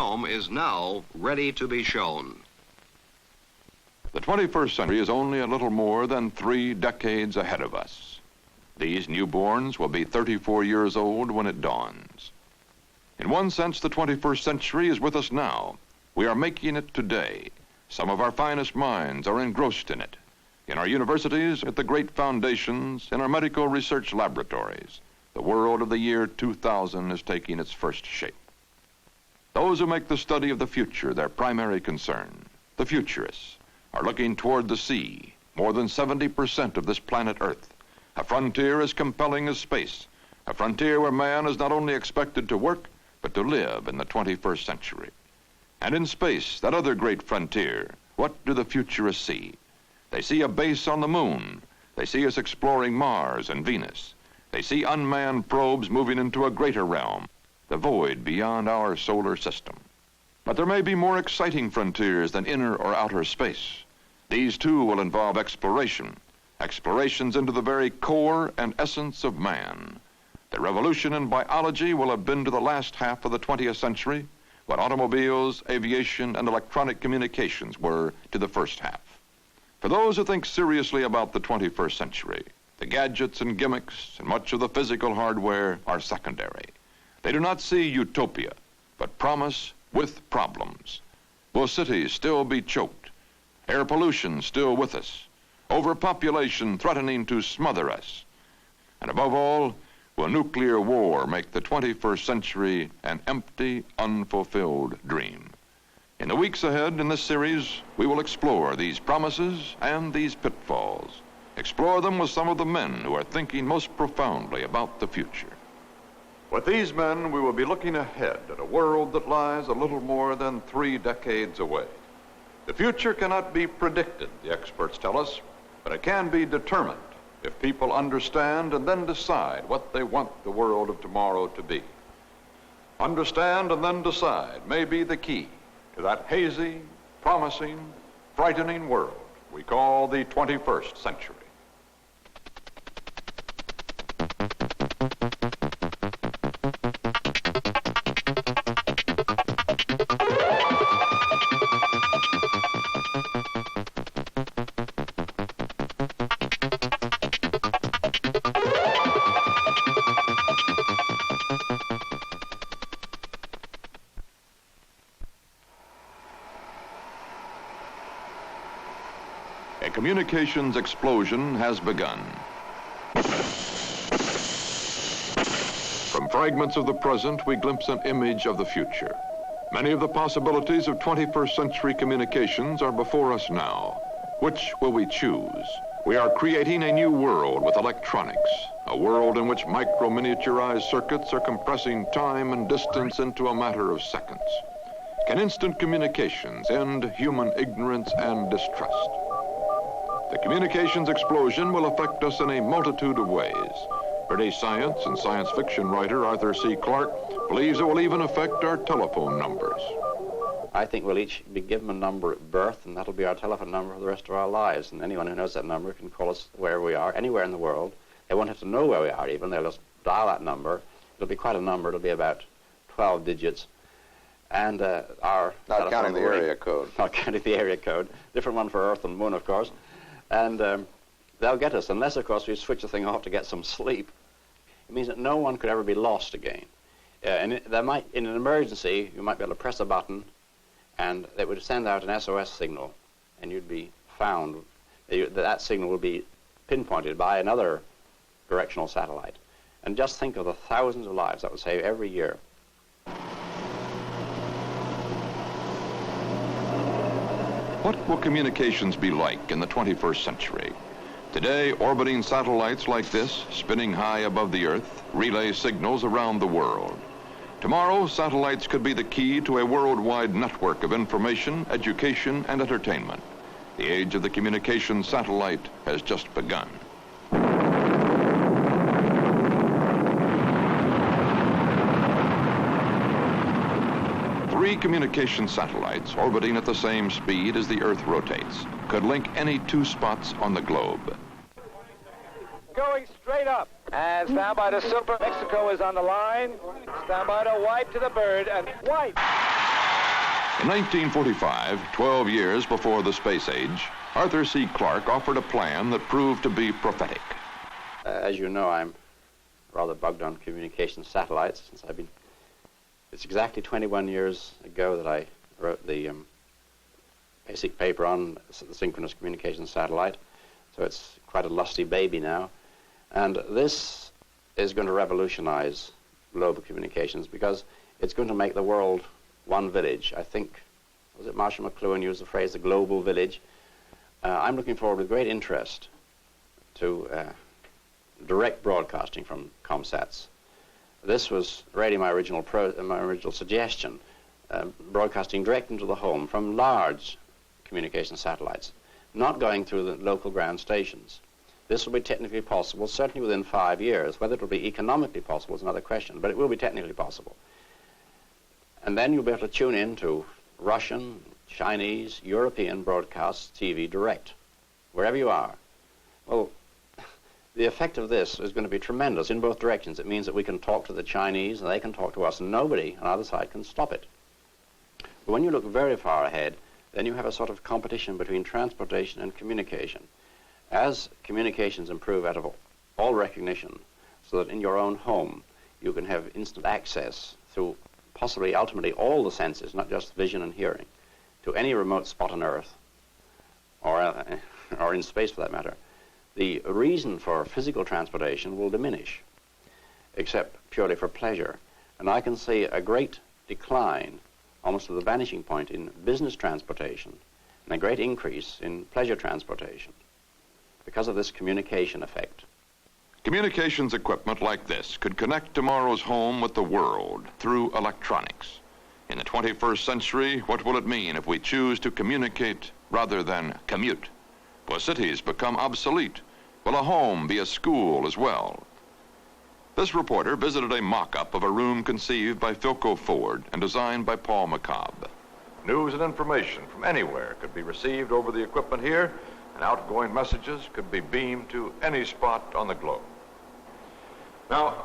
film is now ready to be shown. The 21st century is only a little more than 3 decades ahead of us. These newborns will be 34 years old when it dawns. In one sense, the 21st century is with us now. We are making it today. Some of our finest minds are engrossed in it. In our universities, at the great foundations, in our medical research laboratories, the world of the year 2000 is taking its first shape. Those who make the study of the future their primary concern, the futurists, are looking toward the sea, more than 70% of this planet Earth, a frontier as compelling as space, a frontier where man is not only expected to work, but to live in the 21st century. And in space, that other great frontier, what do the futurists see? They see a base on the moon. They see us exploring Mars and Venus. They see unmanned probes moving into a greater realm, the void beyond our solar system. But there may be more exciting frontiers than inner or outer space. These too will involve exploration, explorations into the very core and essence of man. The revolution in biology will have been to the last half of the 20th century what automobiles, aviation, and electronic communications were to the first half. For those who think seriously about the 21st century, the gadgets and gimmicks and much of the physical hardware are secondary. They do not see utopia, but promise with problems. Will cities still be choked? Air pollution still with us? Overpopulation threatening to smother us? And above all, will nuclear war make the 21st century an empty, unfulfilled dream? In the weeks ahead in this series, we will explore these promises and these pitfalls. Explore them with some of the men who are thinking most profoundly about the future. With these men, we will be looking ahead at a world that lies a little more than 3 decades away. The future cannot be predicted, the experts tell us, but it can be determined if people understand and then decide what they want the world of tomorrow to be. Understand and then decide may be the key to that hazy, promising, frightening world we call the 21st century. A communications explosion has begun. From fragments of the present, we glimpse an image of the future. Many of the possibilities of 21st century communications are before us now. Which will we choose? We are creating a new world with electronics, a world in which micro-miniaturized circuits are compressing time and distance into a matter of seconds. Can instant communications end human ignorance and distrust? The communications explosion will affect us in a multitude of ways. British science and science fiction writer Arthur C. Clarke believes it will even affect our telephone numbers. I think we'll each be given a number at birth, and that'll be our telephone number for the rest of our lives. And anyone who knows that number can call us wherever we are, anywhere in the world. They won't have to know where we are even. They'll just dial that number. It'll be quite a number. It'll be about 12 digits. And our... Not counting the area code. Not counting the area code. Different one for Earth and Moon, of course. And they'll get us, unless, of course, we switch the thing off to get some sleep. It means that no one could ever be lost again. And there might, in an emergency, you might be able to press a button, and it would send out an SOS signal, and you'd be found. That signal will be pinpointed by another directional satellite. And just think of the thousands of lives that would save every year. What will communications be like in the 21st century? Today, orbiting satellites like this, spinning high above the Earth, relay signals around the world. Tomorrow, satellites could be the key to a worldwide network of information, education, and entertainment. The age of the communication satellite has just begun. 3 communication satellites orbiting at the same speed as the Earth rotates could link any 2 spots on the globe. Going straight up. And stand by to Super. Mexico is on the line. Stand by to wipe to the bird and wipe. In 1945, 12 years before the space age, Arthur C. Clarke offered a plan that proved to be prophetic. As you know, I'm rather bugged on communication satellites since it's exactly 21 years ago that I wrote the basic paper on the synchronous communication satellite. So it's quite a lusty baby now. And this is going to revolutionize global communications because it's going to make the world one village. I think, was it Marshall McLuhan used the phrase, the global village? I'm looking forward with great interest to direct broadcasting from ComSats. This was really my original suggestion, broadcasting direct into the home from large communication satellites, not going through the local ground stations. This will be technically possible, certainly within 5 years. Whether it will be economically possible is another question, but it will be technically possible. And then you'll be able to tune in to Russian, Chinese, European broadcasts, TV direct, wherever you are. Well, the effect of this is going to be tremendous in both directions. It means that we can talk to the Chinese and they can talk to us, and nobody on either side can stop it. But when you look very far ahead, then you have a sort of competition between transportation and communication. As communications improve out of all recognition, so that in your own home you can have instant access through possibly ultimately all the senses, not just vision and hearing, to any remote spot on Earth, or in space for that matter, the reason for physical transportation will diminish, except purely for pleasure. And I can see a great decline, almost to the vanishing point, in business transportation, and a great increase in pleasure transportation because of this communication effect. Communications equipment like this could connect tomorrow's home with the world through electronics. In the 21st century, what will it mean if we choose to communicate rather than commute? Will cities become obsolete? Will a home be a school as well? This reporter visited a mock-up of a room conceived by Philco Ford and designed by Paul McCobb. News and information from anywhere could be received over the equipment here, and outgoing messages could be beamed to any spot on the globe. Now,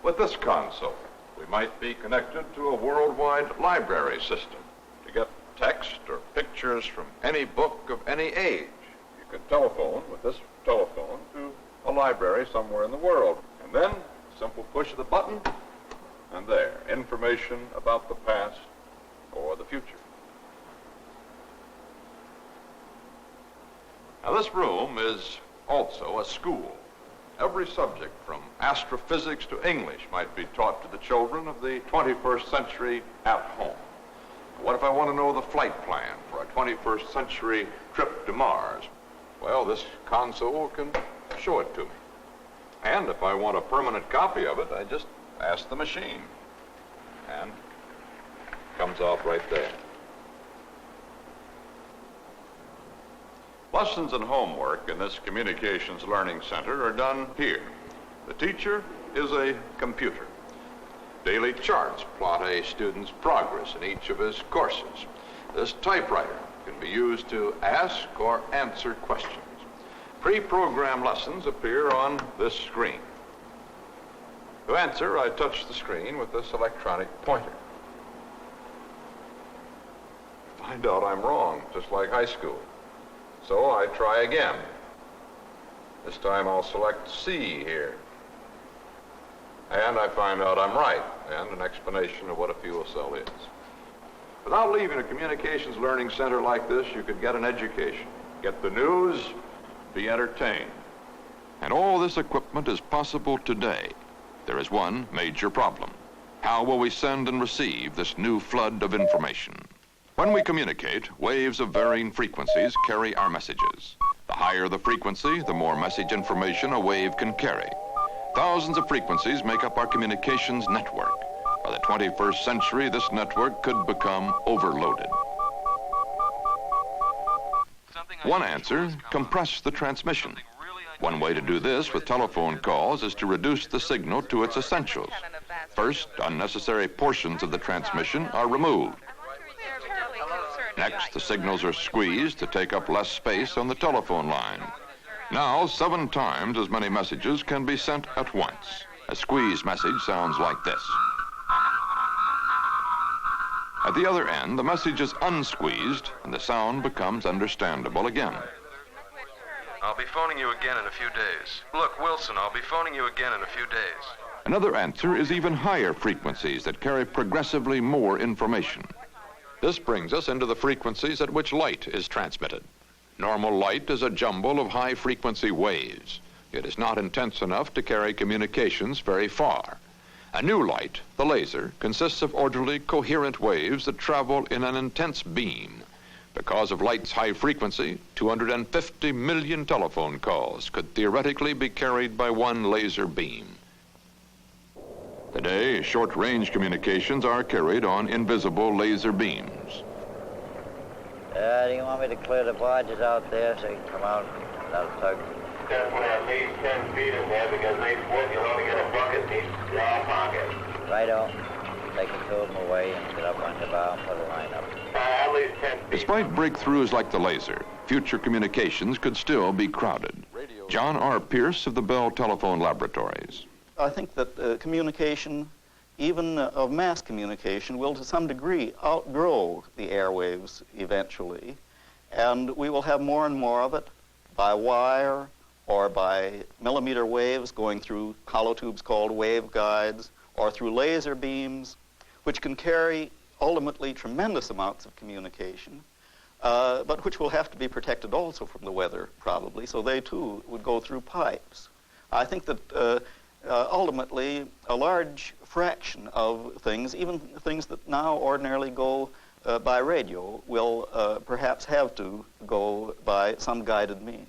with this console, we might be connected to a worldwide library system to get text or pictures from any book of any age. You could telephone with this telephone to a library somewhere in the world, and then simple push of the button, and there, information about the past or the future. Now, this room is also a school. Every subject from astrophysics to English might be taught to the children of the 21st century at home. What if I want to know the flight plan for a 21st century trip to Mars? Well, this console can show it to me. And if I want a permanent copy of it, I just ask the machine. And it comes out right there. Lessons and homework in this Communications Learning Center are done here. The teacher is a computer. Daily charts plot a student's progress in each of his courses. This typewriter can be used to ask or answer questions. Pre-programmed lessons appear on this screen. To answer, I touch the screen with this electronic pointer. Find out I'm wrong, just like high school. So I try again. This time I'll select C here. And I find out I'm right, and an explanation of what a fuel cell is. Without leaving a communications learning center like this, you could get an education, get the news, be entertained. And all this equipment is possible today. There is one major problem. How will we send and receive this new flood of information? When we communicate, waves of varying frequencies carry our messages. The higher the frequency, the more message information a wave can carry. Thousands of frequencies make up our communications network. By the 21st century, this network could become overloaded. One answer, compress the transmission. One way to do this with telephone calls is to reduce the signal to its essentials. First, unnecessary portions of the transmission are removed. Next, the signals are squeezed to take up less space on the telephone line. Now, 7 times as many messages can be sent at once. A squeezed message sounds like this. At the other end, the message is unsqueezed and the sound becomes understandable again. I'll be phoning you again in a few days. Look, Wilson, I'll be phoning you again in a few days. Another answer is even higher frequencies that carry progressively more information. This brings us into the frequencies at which light is transmitted. Normal light is a jumble of high-frequency waves. It is not intense enough to carry communications very far. A new light, the laser, consists of orderly, coherent waves that travel in an intense beam. Because of light's high frequency, 250 million telephone calls could theoretically be carried by one laser beam. Today, short-range communications are carried on invisible laser beams. Do you want me to clear the barges out there so you can come out without a tug? Definitely at least 10 feet in there because they split. You'll only get a bucket in each draw pocket. Righto. Take the two of them away and get up on the bow and put a line up. At least 10 feet. Despite breakthroughs like the laser, future communications could still be crowded. John R. Pierce of the Bell Telephone Laboratories. I think that communication, even of mass communication, will to some degree outgrow the airwaves eventually, and we will have more and more of it by wire or by millimeter waves going through hollow tubes called waveguides, or through laser beams, which can carry ultimately tremendous amounts of communication, but which will have to be protected also from the weather, probably, so they too would go through pipes. I think that ultimately a large fraction of things, even things that now ordinarily go by radio, will perhaps have to go by some guided means.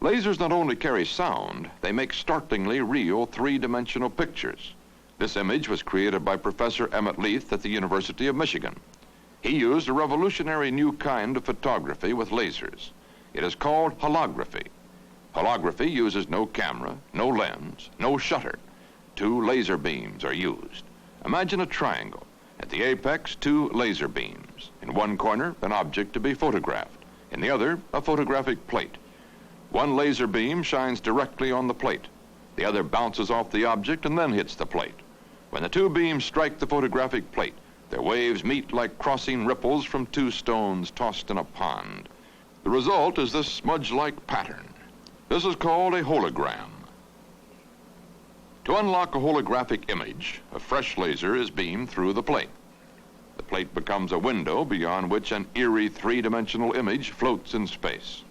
Lasers not only carry sound, they make startlingly real three-dimensional pictures. This image was created by Professor Emmett Leith at the University of Michigan. He used a revolutionary new kind of photography with lasers. It is called holography. Holography uses no camera, no lens, no shutter. Two laser beams are used. Imagine a triangle. At the apex, two laser beams. In one corner, an object to be photographed. In the other, a photographic plate. One laser beam shines directly on the plate. The other bounces off the object and then hits the plate. When the two beams strike the photographic plate, their waves meet like crossing ripples from two stones tossed in a pond. The result is this smudge-like pattern. This is called a hologram. To unlock a holographic image, a fresh laser is beamed through the plate. The plate becomes a window beyond which an eerie three-dimensional image floats in space.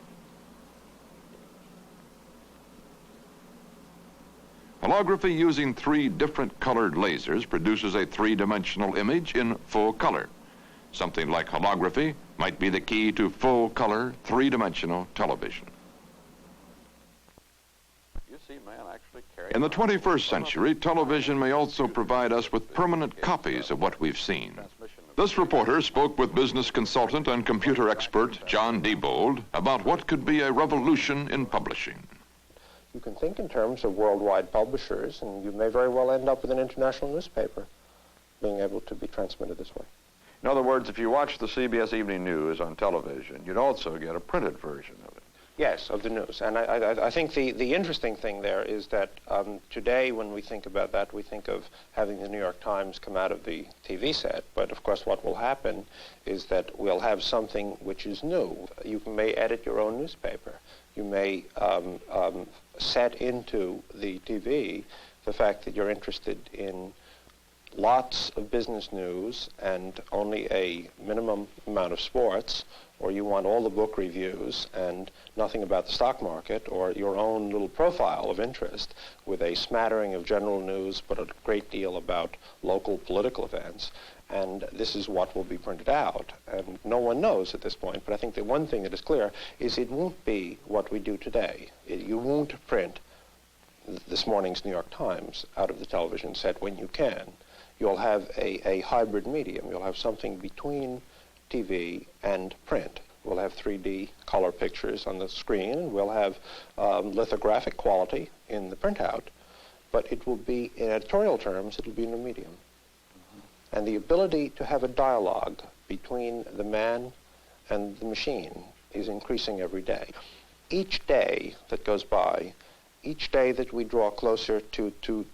Holography using three different colored lasers produces a three-dimensional image in full color. Something like holography might be the key to full-color, three-dimensional television. In the 21st century, television may also provide us with permanent copies of what we've seen. This reporter spoke with business consultant and computer expert John Diebold about what could be a revolution in publishing. You can think in terms of worldwide publishers, and you may very well end up with an international newspaper being able to be transmitted this way. In other words, if you watch the CBS Evening News on television, you'd also get a printed version of it. Yes, of the news. And I think the interesting thing there is that today when we think about that, we think of having the New York Times come out of the TV set. But of course what will happen is that we'll have something which is new. You may edit your own newspaper. You may set into the TV the fact that you're interested in lots of business news and only a minimum amount of sports, or you want all the book reviews and nothing about the stock market, or your own little profile of interest with a smattering of general news but a great deal about local political events. And this is what will be printed out. And no one knows at this point, but I think the one thing that is clear is it won't be what we do today. You won't print this morning's New York Times out of the television set when you can. You'll have a hybrid medium. You'll have something between TV and print. We'll have 3D color pictures on the screen, and we'll have lithographic quality in the printout, but it will be, in editorial terms, it'll be in a medium. And the ability to have a dialogue between the man and the machine is increasing every day. Each day that goes by each day that we draw closer to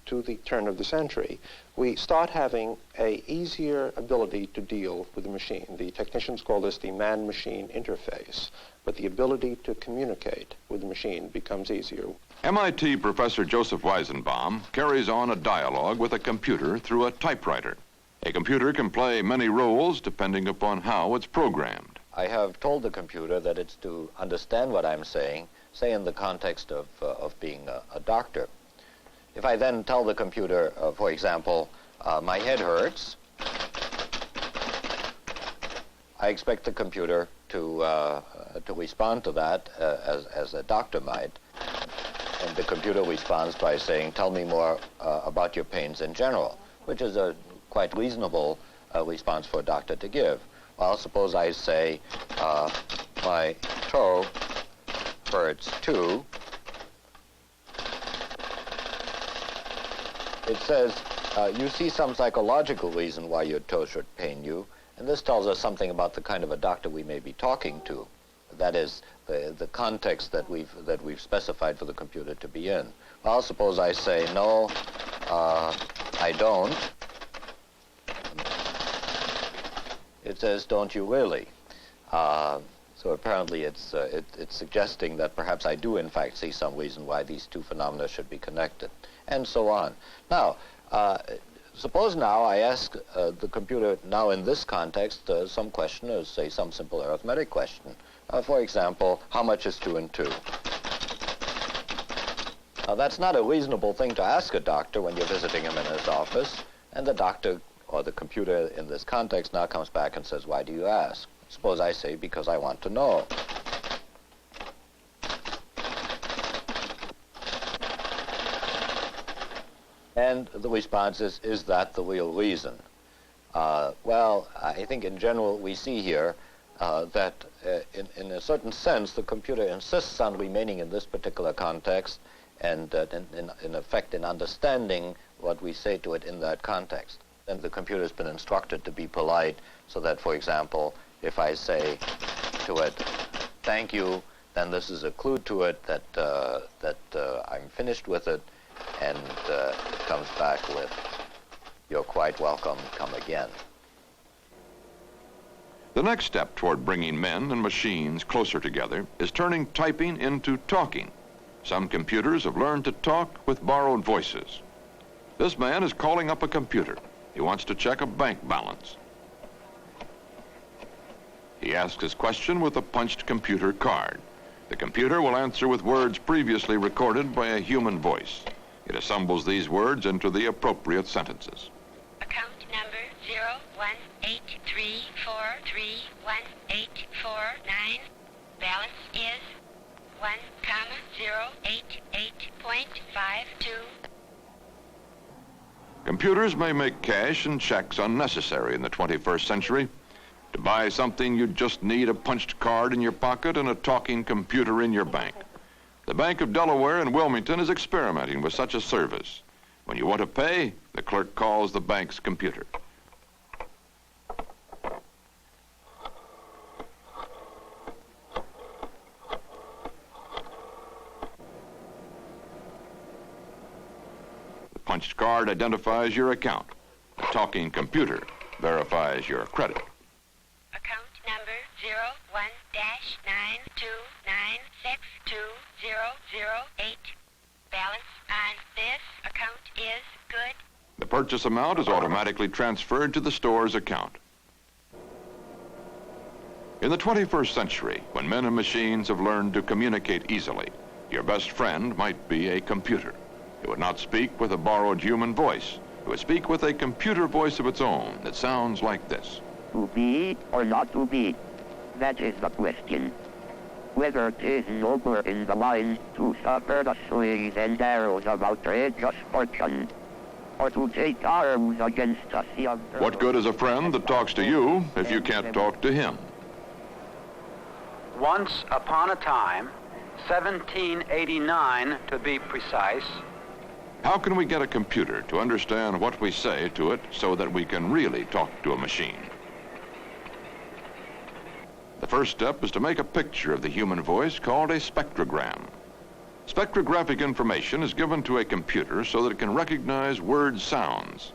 the turn of the century, we start having a easier ability to deal with the machine. The technicians call this the man-machine interface, but the ability to communicate with the machine becomes easier. MIT professor Joseph Weizenbaum carries on a dialogue with a computer through a typewriter. A computer can play many roles depending upon how it's programmed. I have told the computer that it's to understand what I'm saying, say in the context of being a doctor. If I then tell the computer, for example, my head hurts, I expect the computer to respond to that as a doctor might. And the computer responds by saying, tell me more about your pains in general, which is a quite reasonable response for a doctor to give. Well, suppose I say, my toe hurts too. It says, you see some psychological reason why your toe should pain you, and this tells us something about the kind of a doctor we may be talking to. That is, the context that we've specified for the computer to be in. Well, suppose I say, no, I don't. It says, don't you really? So apparently it's suggesting that perhaps I do in fact see some reason why these two phenomena should be connected, and so on. Now, suppose now I ask the computer, now in this context, some question, or say some simple arithmetic question. For example, how much is 2 and 2? Now that's not a reasonable thing to ask a doctor when you're visiting him in his office, and the doctor or the computer in this context now comes back and says, why do you ask? Suppose I say, because I want to know. And the response is that the real reason? Well, I think in general we see here that in a certain sense the computer insists on remaining in this particular context and in effect in understanding what we say to it in that context. And the computer has been instructed to be polite so that, for example, if I say to it, thank you, then this is a clue to it that I'm finished with it, and it comes back with, you're quite welcome, come again. The next step toward bringing men and machines closer together is turning typing into talking. Some computers have learned to talk with borrowed voices. This man is calling up a computer. He wants to check a bank balance. He asks his question with a punched computer card. The computer will answer with words previously recorded by a human voice. It assembles these words into the appropriate sentences. Account number 01834318849. Balance is 1,088.52. Computers may make cash and checks unnecessary in the 21st century. To buy something, you just need a punched card in your pocket and a talking computer in your bank. The Bank of Delaware in Wilmington is experimenting with such a service. When you want to pay, the clerk calls the bank's computer. The punched card identifies your account. The talking computer verifies your credit. Account number 01-929620008. Balance on this account is good. The purchase amount is automatically transferred to the store's account. In the 21st century, when men and machines have learned to communicate easily, your best friend might be a computer. It would not speak with a borrowed human voice. It would speak with a computer voice of its own that sounds like this. To be or not to be? That is the question. Whether it is nobler in the mind to suffer the slings and arrows of outrageous fortune, or to take arms against us young... What good is a friend that talks to you if you can't talk to him? Once upon a time, 1789 to be precise. How can we get a computer to understand what we say to it so that we can really talk to a machine? The first step is to make a picture of the human voice called a spectrogram. Spectrographic information is given to a computer so that it can recognize word sounds.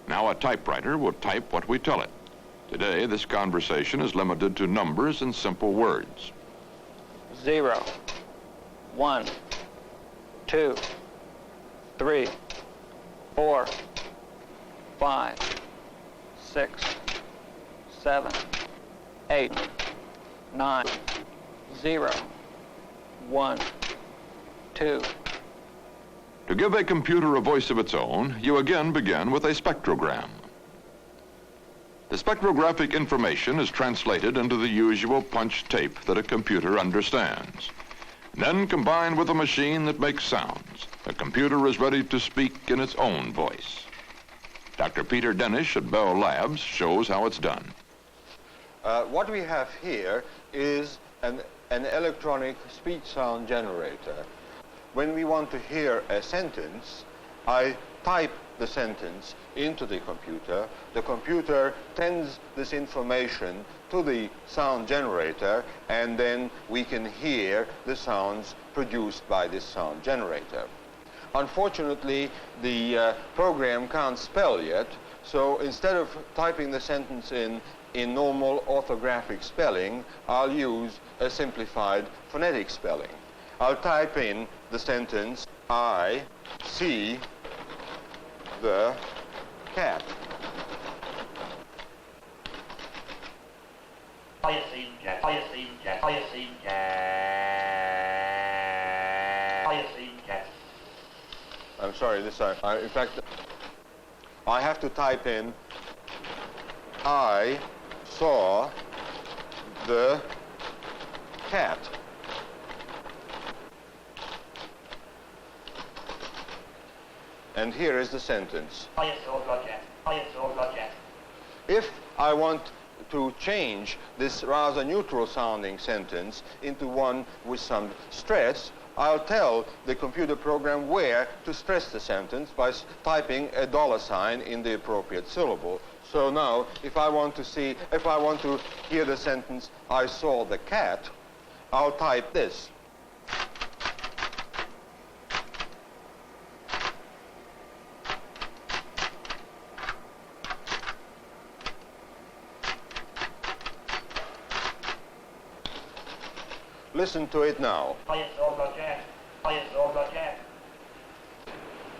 Now a typewriter will type what we tell it. Today, this conversation is limited to numbers and simple words. 0, 1, 2, 3, 4, 5, 6, 7, 8, 9, 0, 1, 2. To give a computer a voice of its own, you again begin with a spectrogram. The spectrographic information is translated into the usual punch tape that a computer understands. Then combined with a machine that makes sounds, the computer is ready to speak in its own voice. Dr. Peter Denish at Bell Labs shows how it's done. What we have here is an electronic speech-sound generator. When we want to hear a sentence, I type the sentence into the computer. The computer sends this information to the sound generator, and then we can hear the sounds produced by this sound generator. Unfortunately, the program can't spell yet, so instead of typing the sentence in normal orthographic spelling, I'll use a simplified phonetic spelling. I'll type in the sentence, I see the cat. I see cat. I see cat. I see cat. I see cat. I'm sorry, this time. In fact, I have to type in, I saw the cat. And here is the sentence. I saw the cat. I saw the cat. If I want to change this rather neutral sounding sentence into one with some stress, I'll tell the computer program where to stress the sentence by typing a $sign in the appropriate syllable. So now, if I want to hear the sentence, I saw the cat, I'll type this. Listen to it now. I saw the cat. I saw the cat.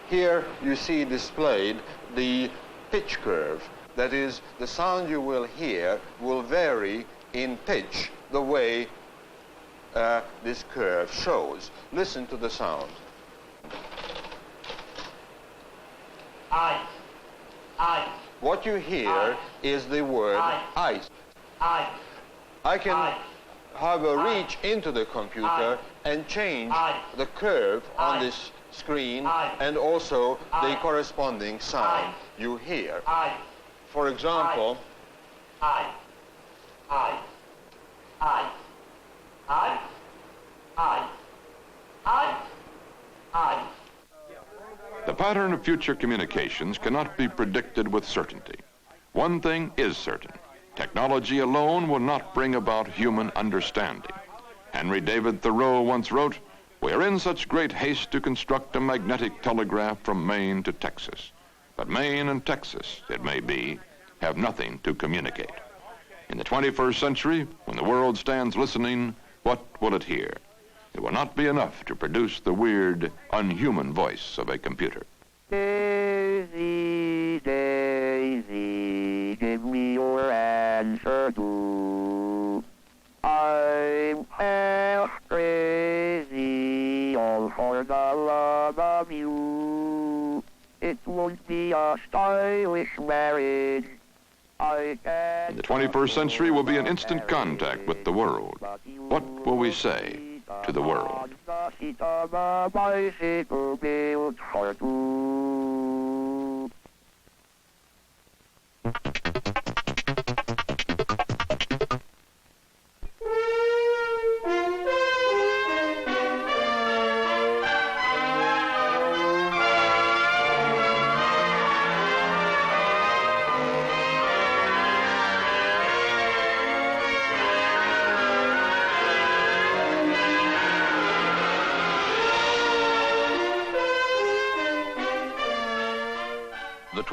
Here you see displayed the pitch curve. That is, the sound you will hear will vary in pitch the way this curve shows. Listen to the sound. Ice. Ice. What you hear is the word ice. Ice. I can have a reach into the computer and change the curve on this screen and also the corresponding sound you hear. For example, the pattern of future communications cannot be predicted with certainty. One thing is certain. Technology alone will not bring about human understanding. Henry David Thoreau once wrote, "We are in such great haste to construct a magnetic telegraph from Maine to Texas. But Maine and Texas, it may be, have nothing to communicate." In the 21st century, when the world stands listening, what will it hear? It will not be enough to produce the weird, unhuman voice of a computer. Daisy, Daisy, give me your answer too. I'm half crazy, all for the love of you. It won't be a stylish marriage. In the 21st century will be an instant contact with the world. What will we say to the world?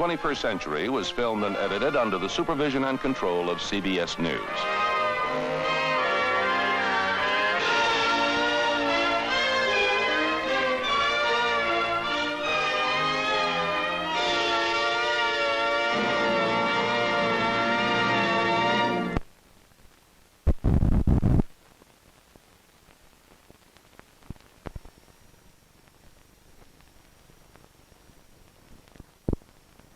21st Century was filmed and edited under the supervision and control of CBS News.